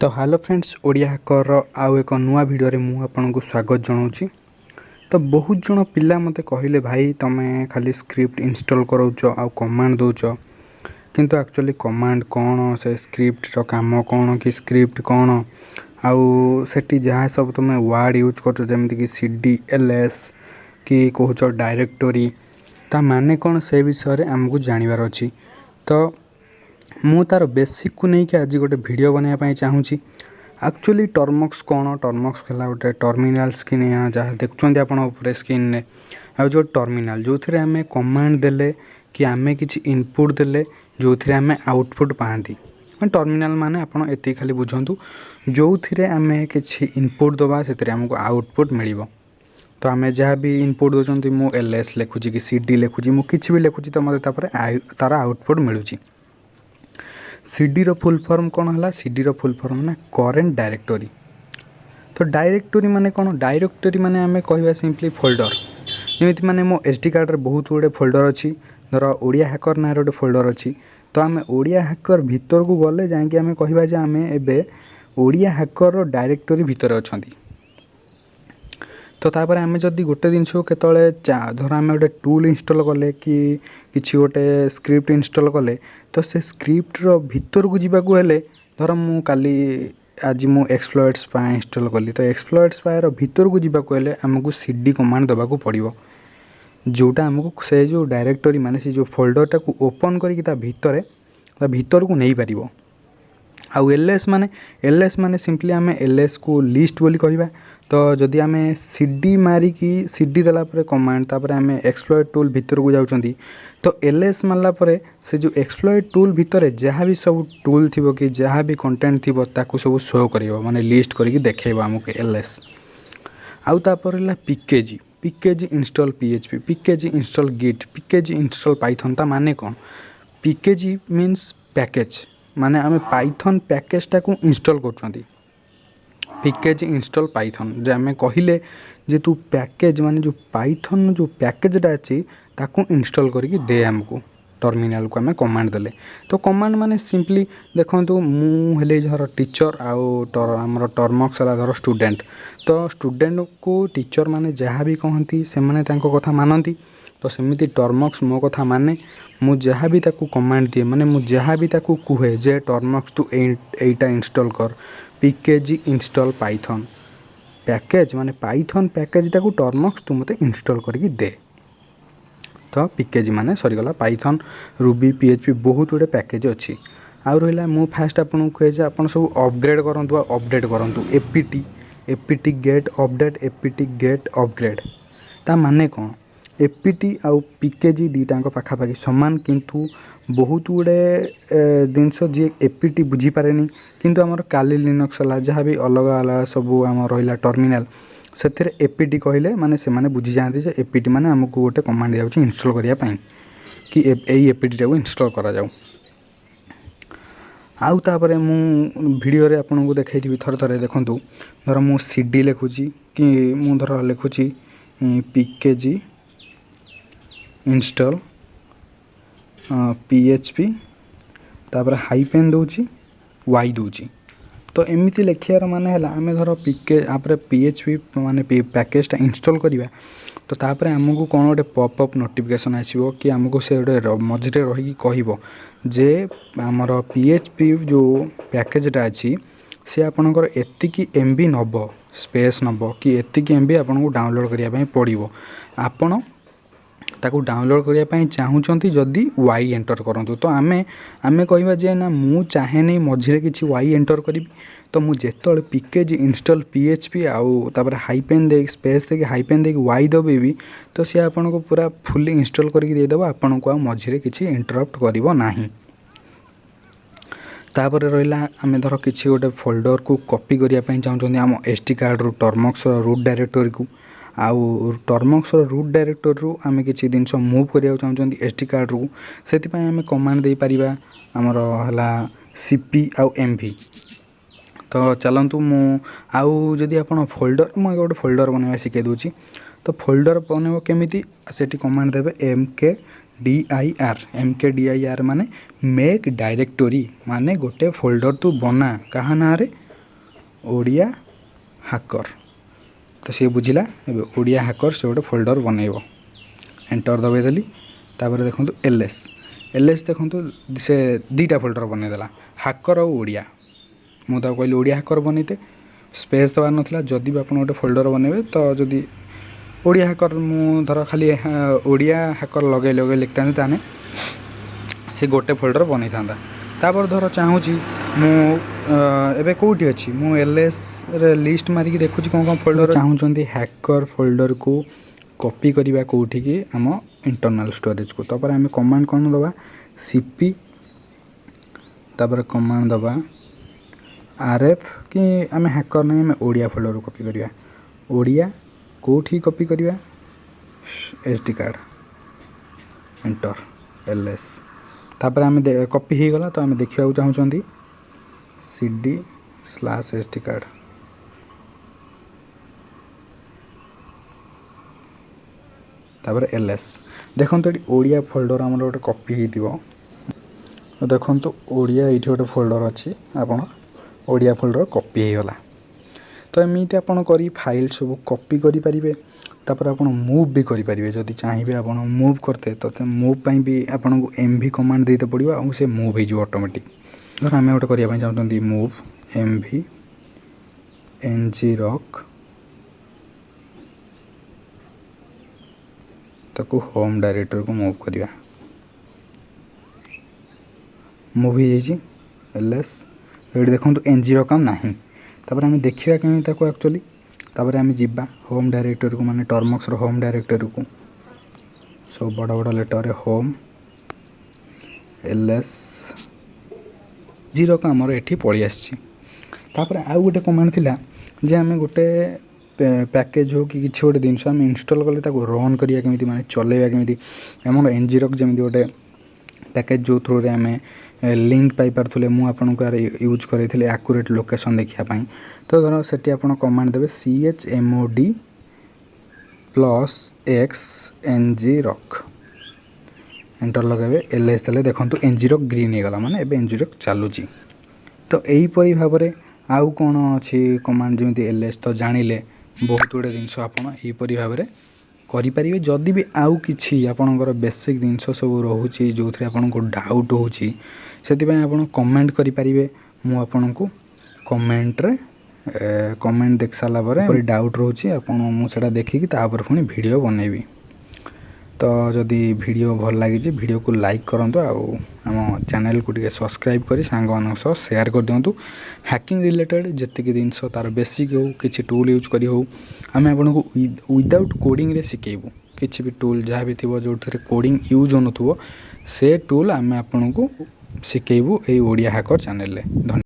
तो hello friends Odia hacker आउ एक नुआ वीडियो मु आपको स्वागत जनाऊँ। तो बहुत जन पिला मते कहले भाई तमें खाली स्क्रिप्ट इंस्टॉल कराउच आ कमांड दौच किंतु एक्चुअली कमांड कौन से स्क्रिप्ट रो काम कौन कि स्क्रिप्ट कौन आउ सेठी जहाँ सब तुम वर्ड यूज कर जमीक कि cd ls कि कौच डायरेक्टरी ता माने कौन से विषय आमको जानवर अच्छी। तो मु तार बेसिक को नहीं कि आज गोटे वीडियो बनाया चाहूँगी। एक्चुअली टर्मक्स कौन टर्मक्स है गोटे टर्मिनाल स्क्रीन जहाँ देखुं आप स्क्रीन में आ जो टर्मिनाल जो थे आम कमांड देले कि आम कि इनपुट देले जो थे आम आउटपुट पाती टर्मिनाल माने आप एति खाली बुझंतु जो थे आम कि इनपुट दबा से आमको आउटपुट मिल। तो आम जहाँ भी इनपुट दूसरी मु ls लिखुची कि cd लिखुची मु किछि भी लिखुची तो मत तार आउटपुट मिलूँ। cd रो फुल फॉर्म कौन है cd रो फुल फॉर्म ना करेंट डायरेक्टरी। तो डायरेक्टरी माने कौन डायरेक्टरी माने आम कह सिंपली फोल्डर जमी माने मो एसडी कार्ड रे बहुत गुड़े फोल्डर अच्छी धर ओडिया हैकर ना गोटे फोल्डर अच्छी। तो आम ओडिया हैकर भितर को गले जाकि आम कह आम एबे ओडिया हैकर डायरेक्टरी भितर अच्छी। तो तापर आम जदि गोटे जिनस केतले धर आम गोटे टूल इंस्टॉल कले कि किसी गोटे स्क्रिप्ट इंस्टॉल कले तो से स्क्रिप्ट रो भितर को जीवाकू हेले धर मु काली आज मु एक्सप्लॉइट्स पाए इंस्टॉल कली तो एक्सप्लॉइट्स पाए रो भितर को जीवाकू हेले आमको cd कमांड दबाकू पड़िबो जोटा आमको से जो डायरेक्टरी माने से जो फोल्डर टाको ओपन करिक ता भितर को नहीं पारिबो। आउ ls माने सिंपली आम ls को लिस्ट बोली कहबा। तो जदि आम cd मारिकी cd देला परे कमांड तापर आम एक्सप्लॉइट टूल भितर को जाउछंती तो ls मारला परे से जो एक्सप्लॉइट टूल भितर जहाँ भी सब टूल थिबो कि जहाँ भी कंटेंट थिबो ताकू सब शो करिवो माने लिस्ट करके देखेबो हमको ls। आउ तापर ला pkg install php pkg install git pkg install Python ता माने कौन pkg मीन्स पैकेज माने आम पाइथन पैकेज टाकू इंस्टॉल करछंती pkg इंस्टॉल पाइथन जे आम कहले जे तू पैकेज माने जो पाइथन जो पैकेजटा अच्छी ताकू इंस्टॉल करके दे आमको टर्मिनाल को आम कमांड देले। तो कमांड माने सिंपली देखो मु हेले धर टीचर आमर टर्मक्स है धर स्टूडेंट तो स्टूडेंट को टीचर माने जहाँ भी कहती से माने तांको कथा मानती तो सेमिति टर्मक्स मो कथा माने मु जहाँ भी ताकू कमांड दिए माने मु जहाँ भी ताकू कहे जे टर्मक्स तू एटा इंस्टॉल कर pkg इंस्टॉल पाइथन पैकेज माने पाइथन पैकेजटा को टर्मक्स तू मते इंस्टॉल करके दे। तो pkg माने सरीगला पाइथन रूबी php बहुत गुड़े पैकेज अच्छी। आउ रहा मु फास्ट आपको कहे जे आपन सब अपग्रेड करंतु अपडेट करंतु APT get update APT get upgrade ता माने कौन एपीटी आउ pkg दीटा पाखापाखि समान किंतु बहुत गुड़े जिनस जी एपीटी बुझी पारे किंतु आमर काली लिनक्स है जहाँ भी अलग अलग सब आम रहा टर्मिनाल से एपीटी कहले माने से माने बुझी जाती है एपीटी माने आमको गोटे कमांड दिया इंस्टॉल करने कि एपीटी टाको इंस्टॉल करा जाऊ। आउ तापरे मु वीडियो रे आपन को देखाई थर थरे देखंतु धर मु cd लिखुची कि मु धर लिखुची pkg इंस्टॉल php तापर हाइपेन दूची y दूची। तो एमती लिखार माने है आम धर php माने पैकेजटा इंस्टॉल करिबा तो तापर आमको कौन गोटे पॉपअप नोटिफिकेशन आसो कि आमको से गोटे मझे रही कह जे आमर php जो पैकेजटा अच्छी सी आपणकर एतिकी MB नब स्पेस नब कि एतिकी MB आपको डाउनलोड करने पड़ो आपण ताकू डाउनलोड करने चाहूँगी जदि y एंटर करूँ तो आमे कहवा जे ना मु चाहे नहीं मझे किसी y एंटर करी तो मुझे pkg इंस्टॉल php आउ तापर hyphen there space they hyphen they y दबेबी तो सी आपन को पूरा फुली इंस्टॉल करके देदेव आपन को मझे किसी इंटरप्ट करिवो नाही। तापर रहा आम धर किसी गोटे फोल्डर को कॉपी करने चाहूँ आम एसडी कार्ड रू टर्मक्स रूट डायरेक्टरी को आउ टर्मक्स रूट डायरेक्टरी रू आम किसी जिनस मूव करिया चाहूँ एसडी कार्ड रू से आम कमांड दे पारिबा आमर हला cp आउ mv। तो चलतु मु आउ जदि आपन फोल्डर मुझे गोटे फोल्डर बनवा शिखे दूची तो फोल्डर बनव केमिति सेठी कमांड देबे mkdir माने मेक डायरेक्टरी माने गोटे फोल्डर तू बना कहा ना रे ओडिया हैकर तो सी बुझिला एबे ओडिया हैकर से गोटे फोल्डर बनइब एंटर दबाइदेली तापर देखो एलएस देखो से दुईटा फोल्डर बनईदेला हैकर और ओडिया मुझे कहली ओडिया हैकर बनईते स्पेस दबार नाला जदि भी आप गोटे फोल्डर बनइबे तो जदि ओडिया हैकर मु धर खाली ओडिया हैकर लगे लगे लिखता ताने से गोटे फोल्डर बनई था तापर धर चाहूँगी मुझे कौटी अच्छी मु एलएस रे लिस्ट मारिकी देखुची कौन फोल्डर चाहूँगी हैकर फोल्डर को कॉपी करवा कौटी की आम इंटरनल स्टोरेज को तापर आम कमांड कौन दबा सीपी तापर कमांड दबा आरएफ कि आम हैकर नहीं आम ओडिया फोल्डर को कॉपी करवा ओडिया कौटी कॉपी करवा एसडी कार्ड एंटर एलएस तापर आम कॉपी हो गला तो आम देखा चाहूँगी CD/SD कार्ड तापर एलएस देखो ये ओडिया फोल्डर आम गोटे कॉपी हो देखो ओडिया ये गोटे फोल्डर अच्छी आप ओडिया फोल्डर कॉपी हो गला तो एमती आप कर फाइल सब कॉपी करें तापर आप मूव भी करेंगे जदि चाहिए आप मूव करते तो मूव भी आपको MV कमांड देते पड़ो और से मूव हो ऑटोमेटिक धर आम गोटे करने चाहते मूव MV NG रॉक ताको होम डायरेक्टर को मूव करवा मूव हो एलएस ये देखो NG रॉक ना तापर आम देखा केमी एक्चुअली तापर आम जीवा होम डायरेक्टर को माने टर्मक्स होम डायरेक्टर को सब बड़ बड़ लेटर होम एलएस जीरो का आमर ये पलि आसपर आउ गोटे कमांड थिला जे आम गोटे पैकेज हो कि किसी गोटे जिनस आम इनस्टॉल कले रन करिया केमिति माने चलेबा केमिति आमर NG रॉक जमिति गोटे पैकेज जो थ्रू रे आम लिंक पाई पार्थुले मु आपनको यूज करैथिले एक्यूरेट लोकेशन देखिया तो धर सेठी आपण कमांड देबे CHMOD +X NG rock enter लगाइबे एलएस देले देखंतु NG रॉक ग्रीन हो गला माने एबे NG रॉक चालुची तो एही परि भाबरे आउ कोन अछि कमांड जेमिति एलएस तो जानिले बहुत गुडे जिंस आपण एही परि भाबरे करि परिबे जदि भी आउ किछि आपणकर बेसिक जिंस सब रहउची जो थरे आपनको डाउट होउची सेति पय आपण कमेंट करि परिबे मु आपनको कमेंट रे कमेंट देख साला परे डाउट रोची आपण मु सेटा देखि कि ता पर पुनी वीडियो बनैबी तो जदि वीडियो भल लगी वीडियो को लाइक करंतु आम चैनल को टिके सब्सक्राइब करी सांग मानक सह शेयर कर दिंतु हैकिंग रिलेटेड जेतिक जिनस तार बेसिक हो किसी टूल यूज करी हो आम आपको विदाउट कोडिंग रे शिखेबू किसी भी टूल जहाँ भी थी जो कोडिंग यूज हो से टूल आम आपको शिखेबू ये ओडिया हैकर चैनल। धन्यवाद।